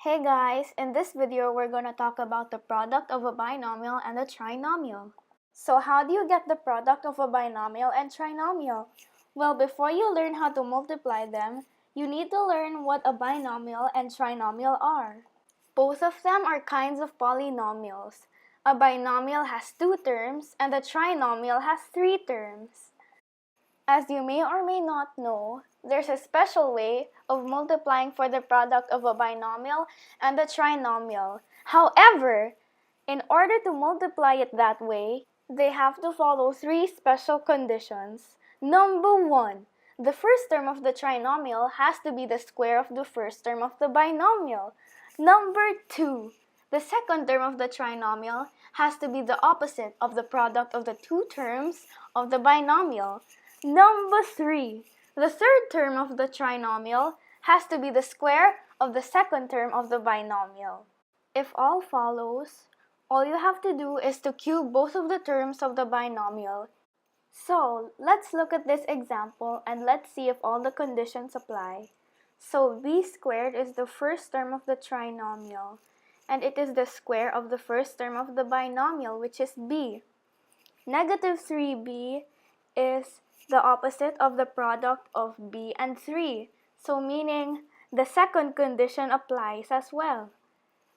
Hey guys, in this video we're going to talk about the product of a binomial and a trinomial. So how do you get the product of a binomial and trinomial? Well, before you learn how to multiply them, you need to learn what a binomial and trinomial are. Both of them are kinds of polynomials. A binomial has 2 terms and a trinomial has 3 terms. As you may or may not know, there's a special way of multiplying for the product of a binomial and a trinomial. However, in order to multiply it that way, they have to follow 3 special conditions. Number 1, the first term of the trinomial has to be the square of the first term of the binomial. Number 2, the second term of the trinomial has to be the opposite of the product of the 2 terms of the binomial. Number 3, the third term of the trinomial has to be the square of the second term of the binomial. If all follows, all you have to do is to cube both of the terms of the binomial. So, let's look at this example and let's see if all the conditions apply. So, b squared is the first term of the trinomial, and it is the square of the first term of the binomial, which is b. Negative 3b is the opposite of the product of b and 3. So meaning the second condition applies as well.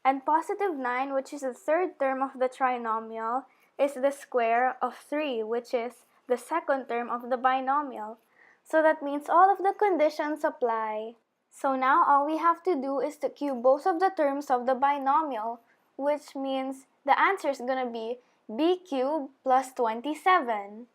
And positive 9, which is the third term of the trinomial, is the square of 3, which is the second term of the binomial. So that means all of the conditions apply. So now all we have to do is to cube both of the terms of the binomial, which means the answer is going to be b cubed plus 27.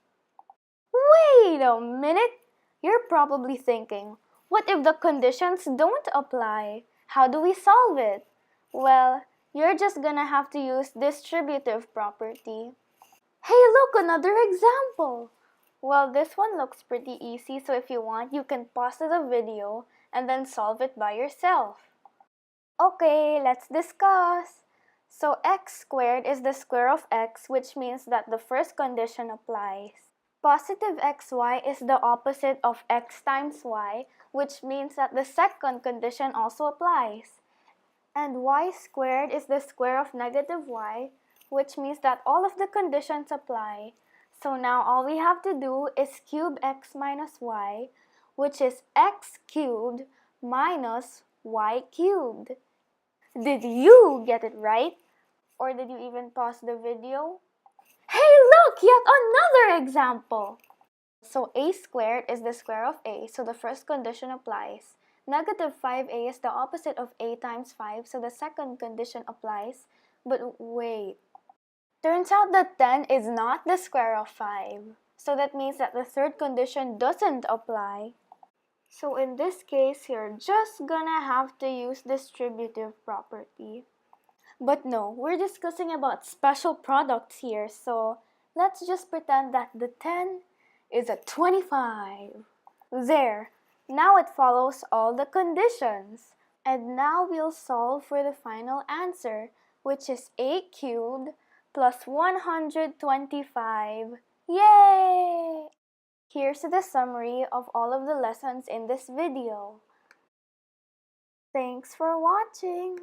Wait a minute! You're probably thinking, what if the conditions don't apply? How do we solve it? Well, you're just gonna have to use distributive property. Hey look, another example! Well, this one looks pretty easy, so if you want, you can pause the video and then solve it by yourself. Okay, let's discuss. So x squared is the square of x, which means that the first condition applies. Positive xy is the opposite of x times y, which means that the second condition also applies. And y squared is the square of negative y, which means that all of the conditions apply. So now all we have to do is cube x minus y, which is x cubed minus y cubed. Did you get it right? Or did you even pause the video? Hey look! Yet another example! So a squared is the square of a, so the first condition applies. Negative 5a is the opposite of a times 5, so the second condition applies. But wait. Turns out that 10 is not the square of 5. So that means that the third condition doesn't apply. So in this case, you're just gonna have to use distributive property. But no, we're discussing about special products here, so let's just pretend that the 10 is a 25. There, now it follows all the conditions. And now we'll solve for the final answer, which is a cubed plus 125. Yay! Here's the summary of all of the lessons in this video. Thanks for watching!